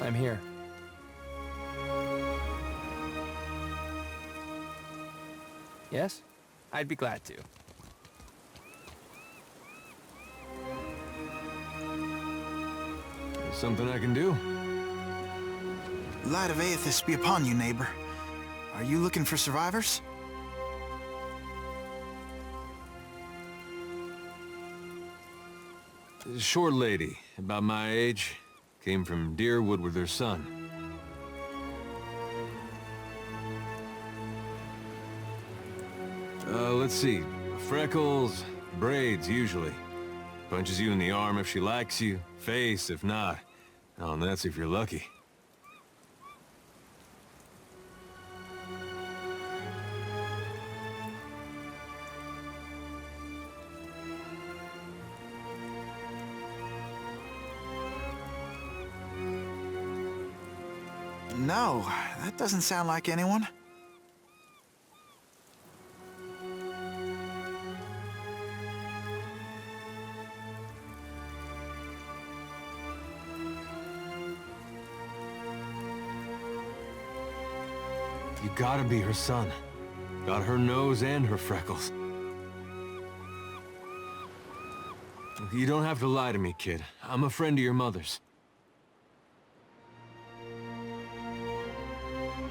I'm here. Yes? I'd be glad to. Something I can do? Light of Aethys be upon you, neighbor. Are you looking for survivors? A short lady, about my age, came from Deerwood with her son. Let's see. Freckles, braids, usually. Punches you in the arm if she likes you, face if not. Oh, and that's if you're lucky. No, that doesn't sound like anyone. You gotta be her son. Got her nose and her freckles. You don't have to lie to me, kid. I'm a friend of your mother's.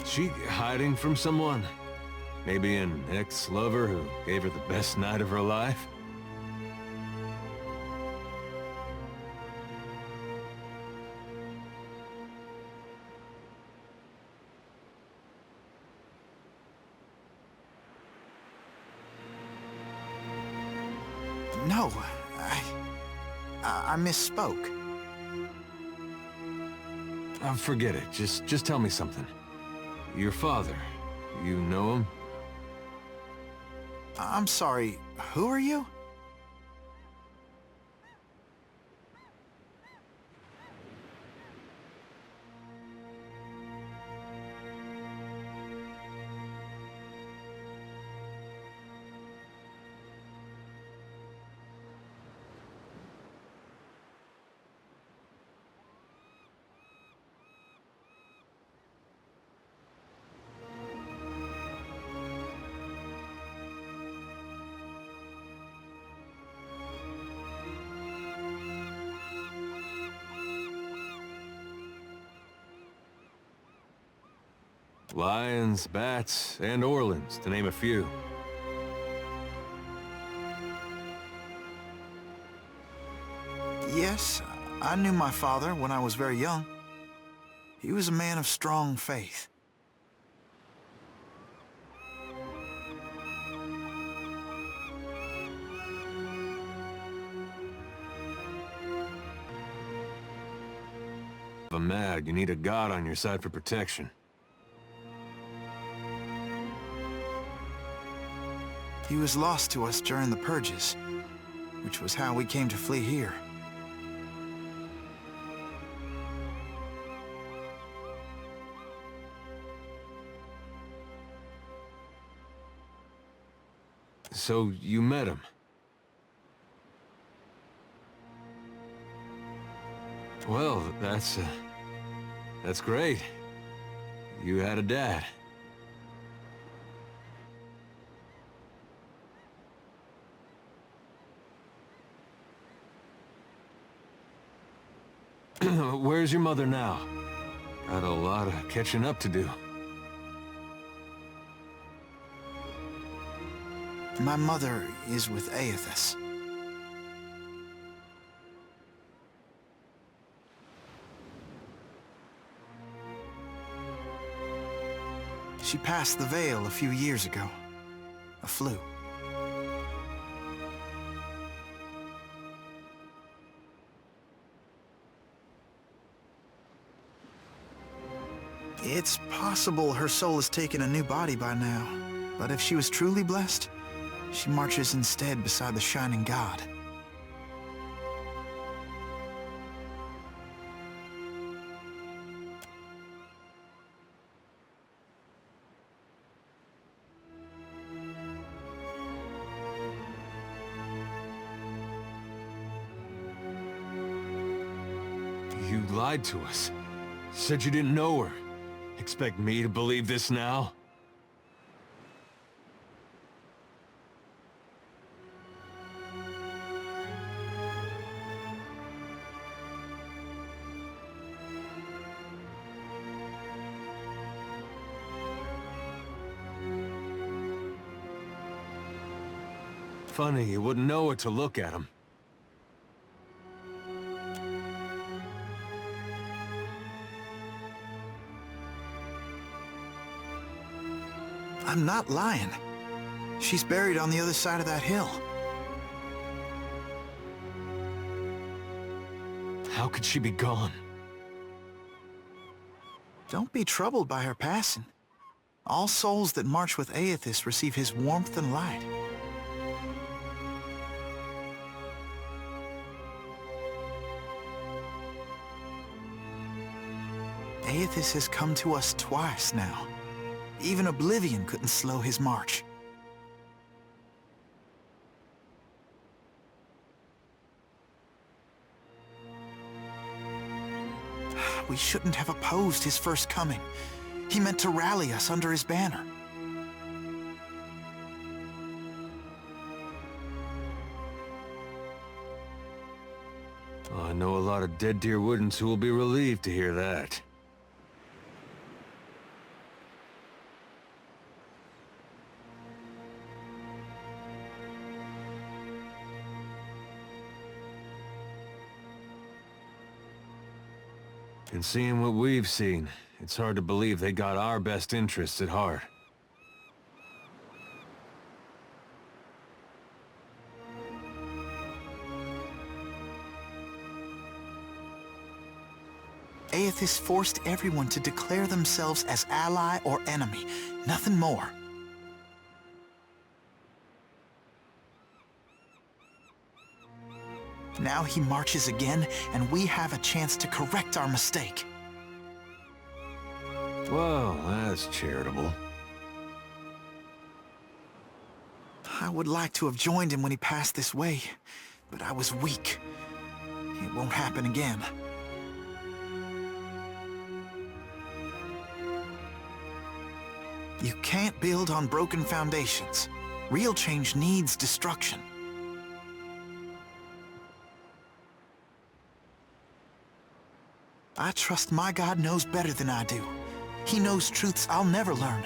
She hiding from someone? Maybe an ex-lover who gave her the best night of her life? No, I misspoke. Forget it. Just tell me something. Your father, you know him? I'm sorry, who are you? Lions, bats, and orlins, to name a few. Yes, I knew my father when I was very young. He was a man of strong faith. If I'm mad, you need a god on your side for protection. He was lost to us during the purges, which was how we came to flee here. So you met him? Well, that's great. You had a dad. Where's your mother now? Got a lot of catching up to do. My mother is with Aethys. She passed the veil a few years ago. A flu. It's possible her soul has taken a new body by now, but if she was truly blessed, she marches instead beside the shining god. You lied to us. Said you didn't know her. Expect me to believe this now? Funny, you wouldn't know it to look at him. I'm not lying. She's buried on the other side of that hill. How could she be gone? Don't be troubled by her passing. All souls that march with Aethys receive his warmth and light. Aethys has come to us twice now. Even oblivion couldn't slow his march. We shouldn't have opposed his first coming. He meant to rally us under his banner. I know a lot of dead deer woodens who will be relieved to hear that. And seeing what we've seen, it's hard to believe they got our best interests at heart. Aethys forced everyone to declare themselves as ally or enemy, nothing more. Now he marches again, and we have a chance to correct our mistake. Well, that's charitable. I would like to have joined him when he passed this way, but I was weak. It won't happen again. You can't build on broken foundations. Real change needs destruction. I trust my God knows better than I do. He knows truths I'll never learn.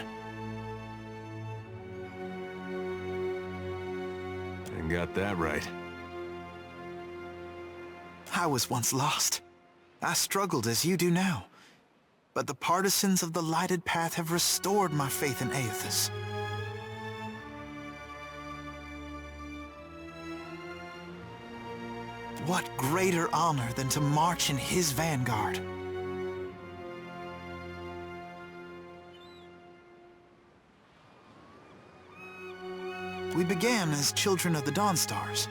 And got that right. I was once lost. I struggled as you do now. But the partisans of the lighted path have restored my faith in Aethys. What greater honor than to march in his vanguard? We began as children of the Dawnstars,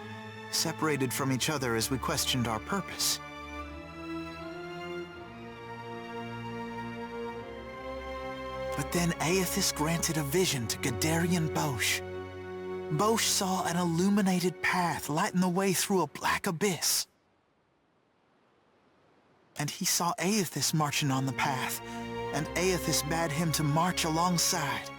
separated from each other as we questioned our purpose. But then Aethys granted a vision to Gadarian Bosch. Bosch saw an illuminated path lighten the way through a black abyss. And he saw Aethys marching on the path, and Aethys bade him to march alongside.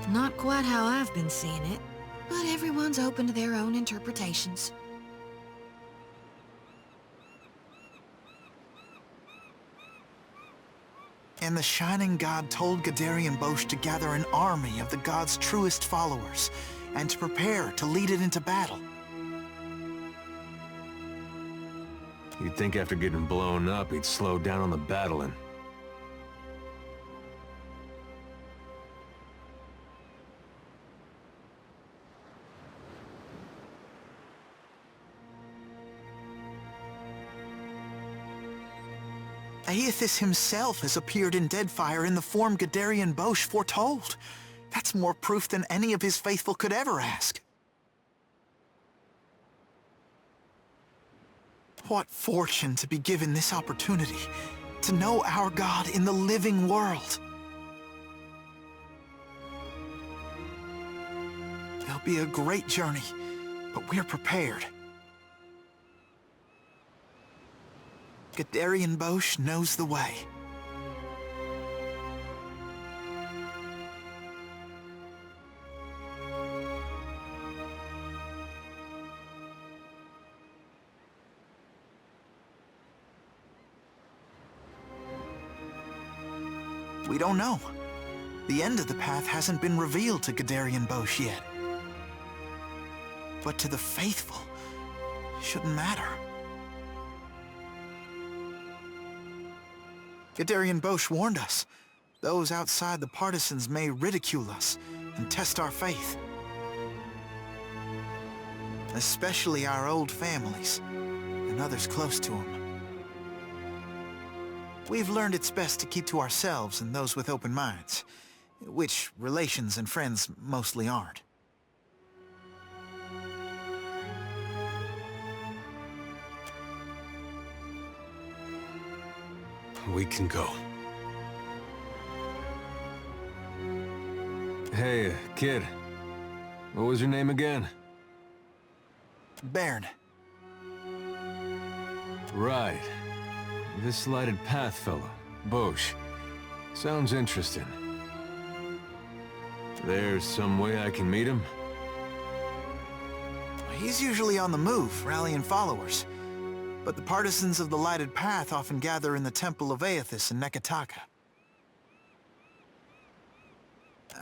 Not quite how I've been seeing it, but everyone's open to their own interpretations. And the Shining God told Gadarian Bosch to gather an army of the God's truest followers, and to prepare to lead it into battle. You'd think after getting blown up, he'd slow down on the battling. Aethys himself has appeared in Deadfire in the form Gadarian Bosch foretold. That's more proof than any of his faithful could ever ask. What fortune to be given this opportunity, to know our God in the living world. It'll be a great journey, but we're prepared. Gadarian Bosch knows the way. We don't know. The end of the path hasn't been revealed to Gadarian Bosch yet. But to the faithful, it shouldn't matter. Gadarian Bosch warned us. Those outside the partisans may ridicule us and test our faith. Especially our old families and others close to them. We've learned it's best to keep to ourselves and those with open minds, which relations and friends mostly aren't. We can go. Hey, kid. What was your name again? Bairn. Right. This lighted path fellow, Bosch. Sounds interesting. There's some way I can meet him? He's usually on the move, rallying followers. But the partisans of the lighted path often gather in the temple of Aethys in Nekataka.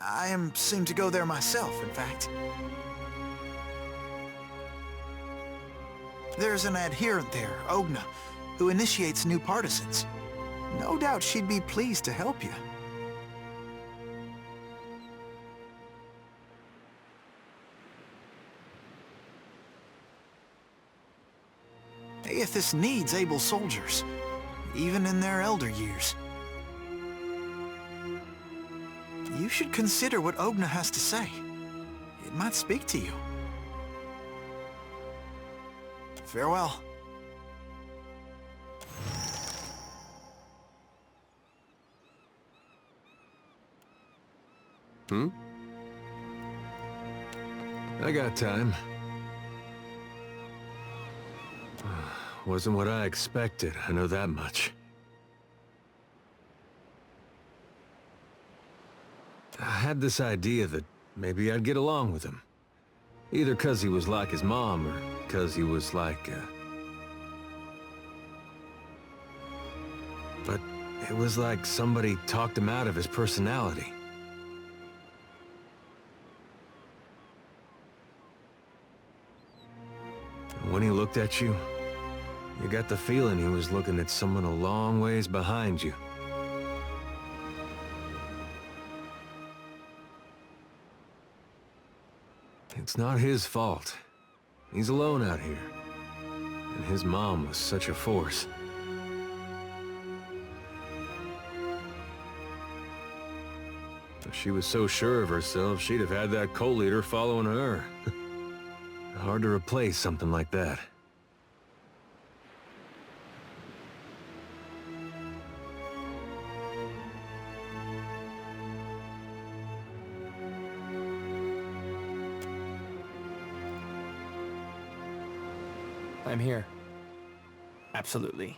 I am soon to go there myself, in fact. There's an adherent there, Ogna, who initiates new partisans. No doubt she'd be pleased to help you. Aethys needs able soldiers, even in their elder years. You should consider what Ogna has to say. It might speak to you. Farewell. I got time. Wasn't what I expected, I know that much. I had this idea that maybe I'd get along with him. Either 'cause he was like his mom, or 'cause he was like, But it was like somebody talked him out of his personality. When he looked at you, you got the feeling he was looking at someone a long ways behind you. It's not his fault. He's alone out here. And his mom was such a force. If she was so sure of herself, she'd have had that co-leader following her. Hard to replace something like that. I'm here. Absolutely.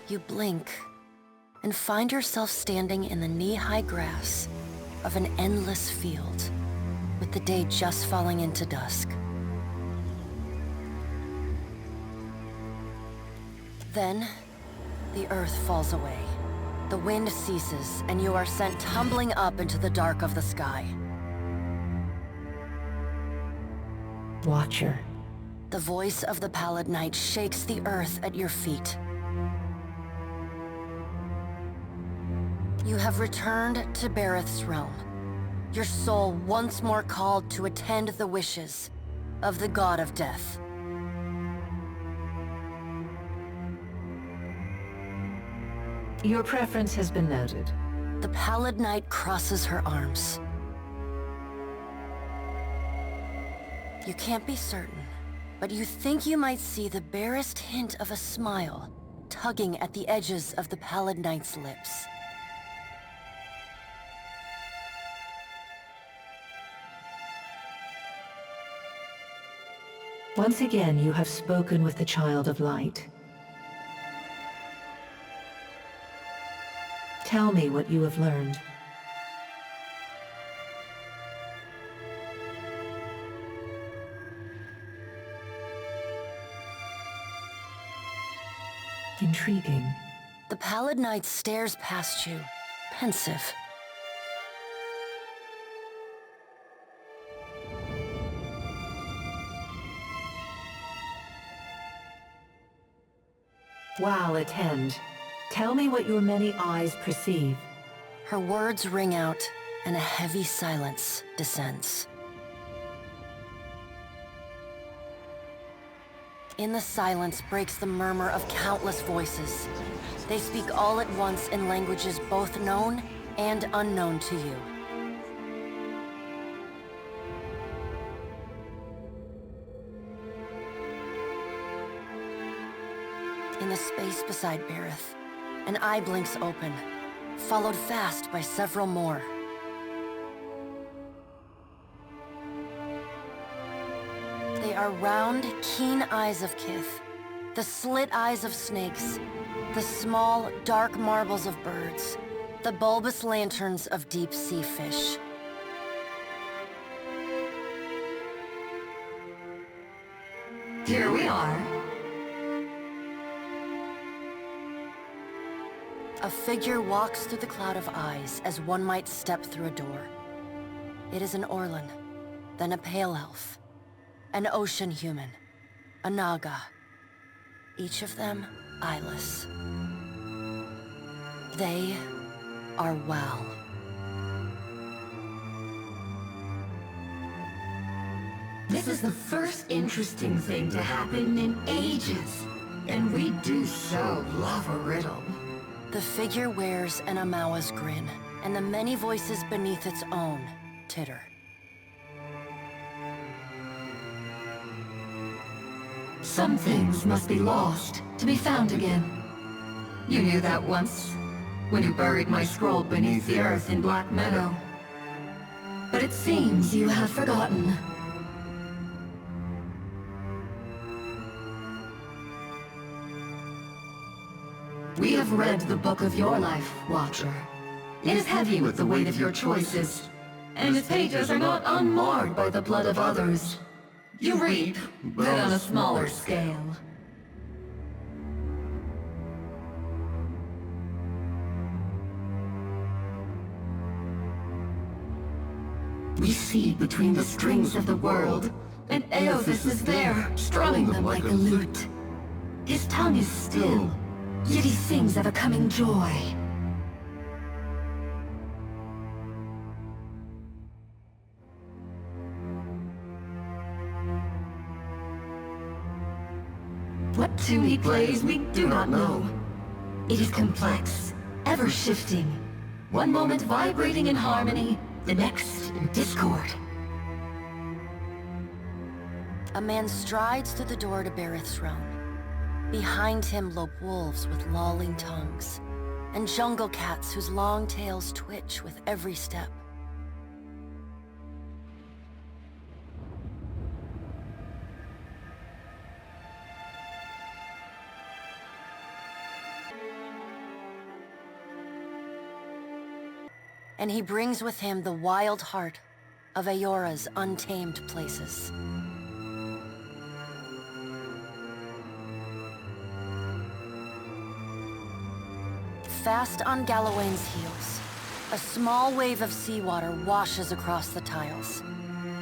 You blink and find yourself standing in the knee-high grass of an endless field, with the day just falling into dusk. Then, the earth falls away. The wind ceases, and you are sent tumbling up into the dark of the sky. Watcher. The voice of the Pallid Knight shakes the earth at your feet. You have returned to Bareth's realm, your soul once more called to attend the wishes of the God of Death. Your preference has been noted. The Pallid Knight crosses her arms. You can't be certain, but you think you might see the barest hint of a smile tugging at the edges of the Pallid Knight's lips. Once again, you have spoken with the Child of Light. Tell me what you have learned. Intriguing. The Pallid Knight stares past you, pensive. While attend. Tell me what your many eyes perceive. Her words ring out, and a heavy silence descends. In the silence breaks the murmur of countless voices. They speak all at once in languages both known and unknown to you. In the space beside Bareth, an eye blinks open, followed fast by several more. They are round, keen eyes of Kith, the slit eyes of snakes, the small, dark marbles of birds, the bulbous lanterns of deep-sea fish. Here we are. A figure walks through the cloud of eyes as one might step through a door. It is an Orlan, then a pale elf, an ocean human, a Naga, each of them eyeless. They are Wal. This is the first interesting thing to happen in ages, and we do so love a riddle. The figure wears an amaua's grin, and the many voices beneath its own titter. Some things must be lost to be found again. You knew that once, when you buried my scroll beneath the earth in Black Meadow. But it seems you have forgotten. We have read the book of your life, Watcher. It is heavy with the weight of your choices, and its pages are not unmarred by the blood of others. You reap, but on a smaller scale. We see between the strings of the world, and Eothas is there, strumming them like a lute. His tongue is still, yet he sings of a coming joy. What tune he plays, we do not know. It is complex, ever-shifting. One moment vibrating in harmony, the next in discord. A man strides through the door to Bareth's realm. Behind him lope wolves with lolling tongues, and jungle cats whose long tails twitch with every step. and he brings with him the wild heart of Eora's untamed places. Fast on Galawain's heels, a small wave of seawater washes across the tiles.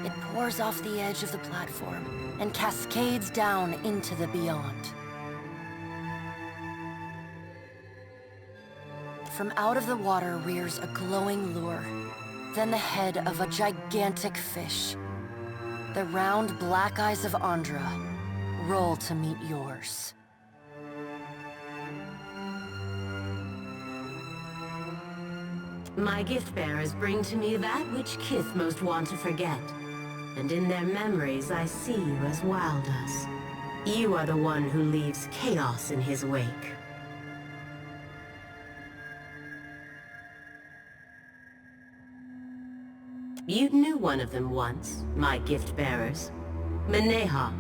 It pours off the edge of the platform and cascades down into the beyond. From out of the water rears a glowing lure, then the head of a gigantic fish. The round black eyes of Andra roll to meet yours. My gift-bearers bring to me that which kith most want to forget, and in their memories I see you as Wild does. You are the one who leaves chaos in his wake. You knew one of them once, my gift-bearers. Meneha.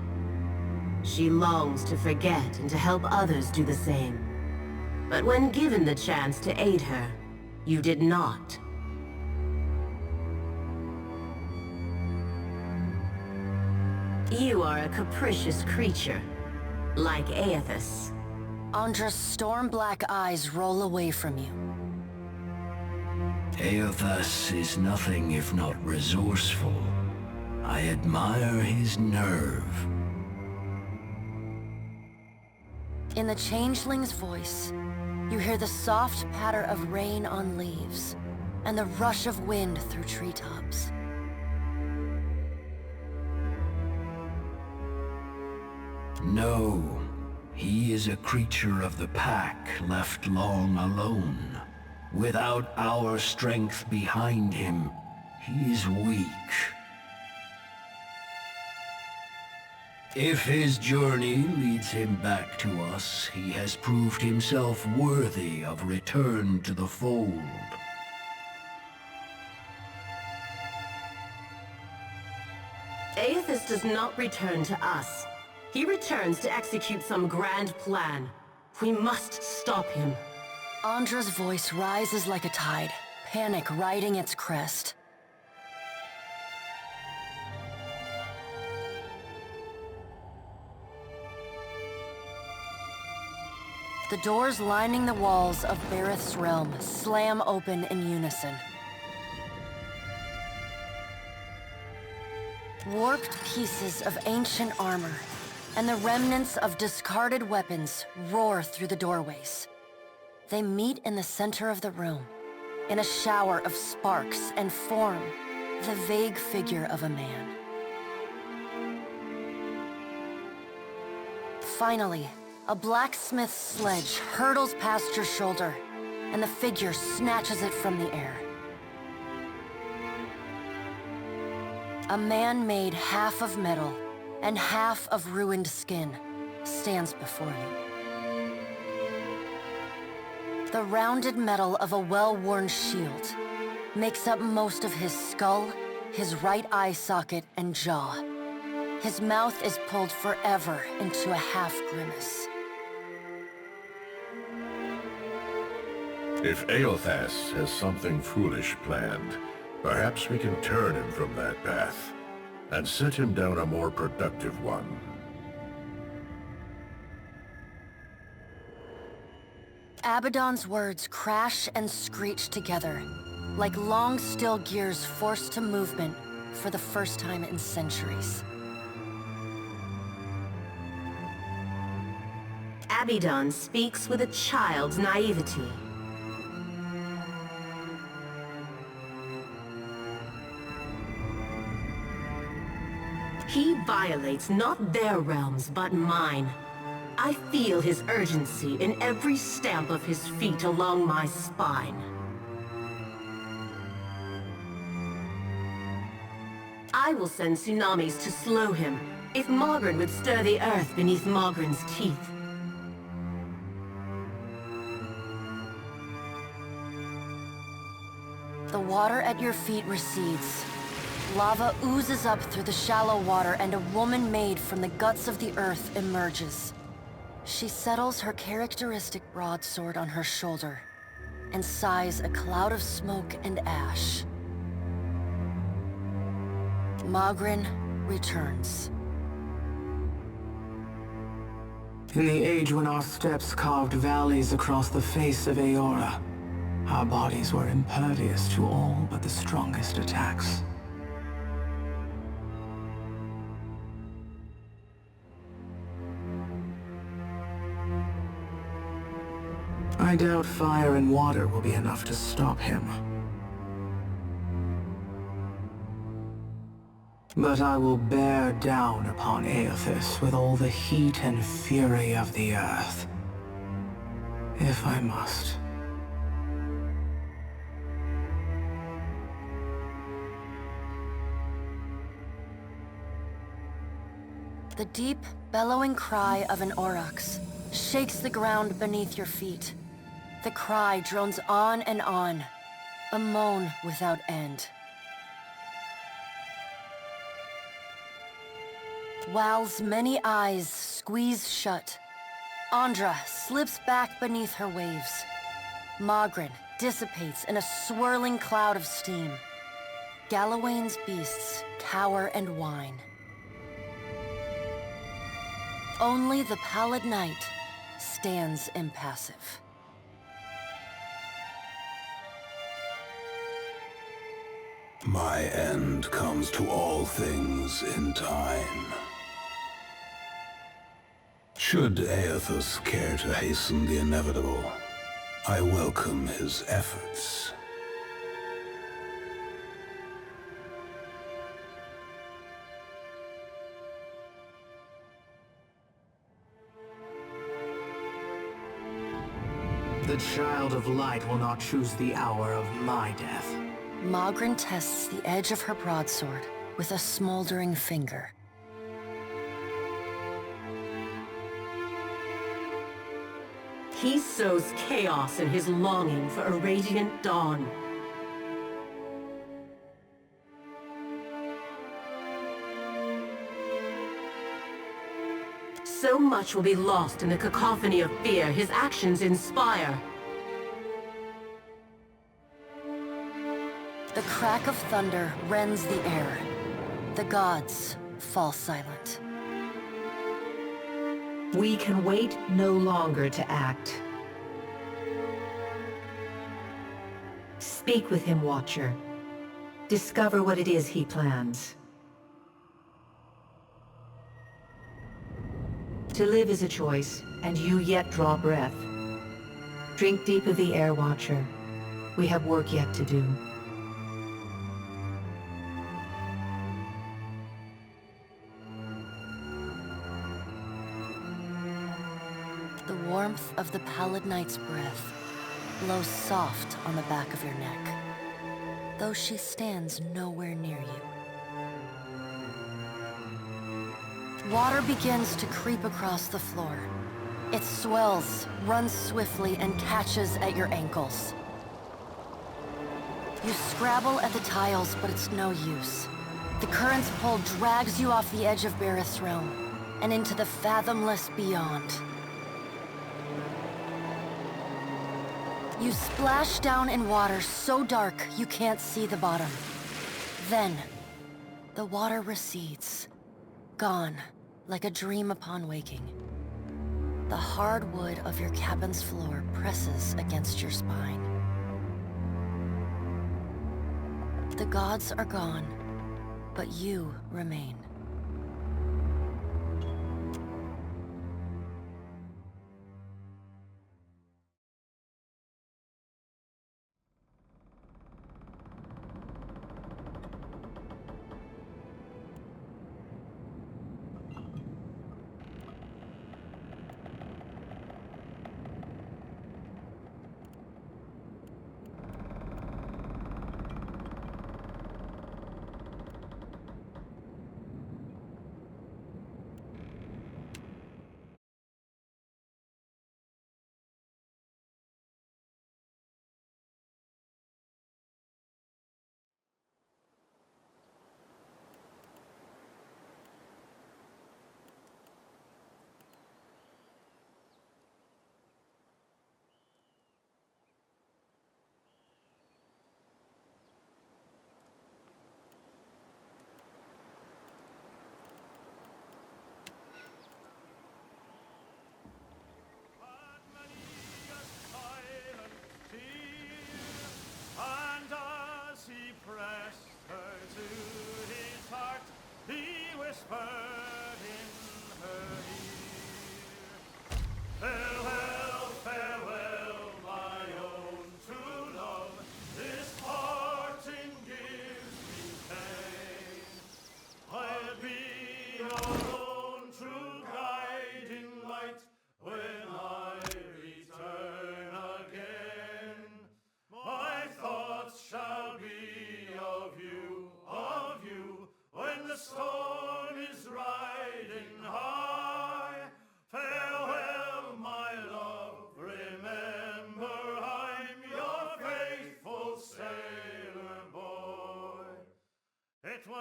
She longs to forget and to help others do the same. But when given the chance to aid her, you did not. You are a capricious creature, like Aethys. Andra's storm-black eyes roll away from you. Aethys is nothing if not resourceful. I admire his nerve. In the changeling's voice, you hear the soft patter of rain on leaves, and the rush of wind through treetops. No, he is a creature of the pack left long alone. Without our strength behind him, he is weak. If his journey leads him back to us, he has proved himself worthy of return to the fold. Aethys does not return to us. He returns to execute some grand plan. We must stop him. Andra's voice rises like a tide, panic riding its crest. The doors lining the walls of Bareth's realm slam open in unison. Warped pieces of ancient armor and the remnants of discarded weapons roar through the doorways. They meet in the center of the room, in a shower of sparks, and form the vague figure of a man. Finally, a blacksmith's sledge hurtles past your shoulder, and the figure snatches it from the air. A man made half of metal and half of ruined skin stands before you. The rounded metal of a well-worn shield makes up most of his skull, his right eye socket, and jaw. His mouth is pulled forever into a half-grimace. If Aethys has something foolish planned, perhaps we can turn him from that path and set him down a more productive one. Abaddon's words crash and screech together, like long steel gears forced to movement for the first time in centuries. Abaddon speaks with a child's naivety. He violates not their realms, but mine. I feel his urgency in every stamp of his feet along my spine. I will send tsunamis to slow him, if Mogren would stir the earth beneath Mogren's teeth. The water at your feet recedes. Lava oozes up through the shallow water, and a woman made from the guts of the earth emerges. She settles her characteristic broadsword on her shoulder, and sighs a cloud of smoke and ash. Magrin returns. In the age when our steps carved valleys across the face of Eora, our bodies were impervious to all but the strongest attacks. I doubt fire and water will be enough to stop him. But I will bear down upon Aethys with all the heat and fury of the earth. If I must. The deep, bellowing cry of an aurochs shakes the ground beneath your feet. The cry drones on and on, a moan without end. Wal's many eyes squeeze shut. Andra slips back beneath her waves. Magrin dissipates in a swirling cloud of steam. Galawain's beasts cower and whine. Only the pallid night stands impassive. My end comes to all things in time. Should Aethys care to hasten the inevitable, I welcome his efforts. The Child of Light will not choose the hour of my death. Magrin tests the edge of her broadsword with a smoldering finger. He sows chaos in his longing for a radiant dawn. So much will be lost in the cacophony of fear his actions inspire. The crack of thunder rends the air. The gods fall silent. We can wait no longer to act. Speak with him, Watcher. Discover what it is he plans. To live is a choice, and you yet draw breath. Drink deep of the air, Watcher. We have work yet to do. The warmth of the pallid night's breath blows soft on the back of your neck, though she stands nowhere near you. Water begins to creep across the floor. It swells, runs swiftly, and catches at your ankles. You scrabble at the tiles, but it's no use. The current's pull drags you off the edge of Bareth's realm, and into the fathomless beyond. You splash down in water so dark you can't see the bottom. Then, the water recedes, gone like a dream upon waking. The hard wood of your cabin's floor presses against your spine. The gods are gone, but you remain.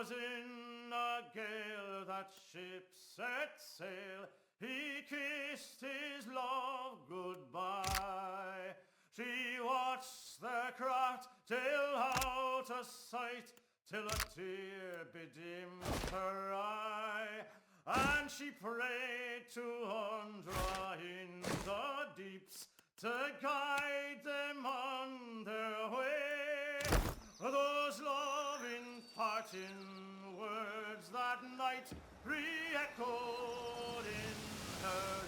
'twas in a gale that ship set sail. He kissed his love goodbye. She watched the craft till out of sight, till a tear bedimmed her eye. And she prayed to Undra in the deeps to guide them on their way. Those loving parting words that night re-echoed in her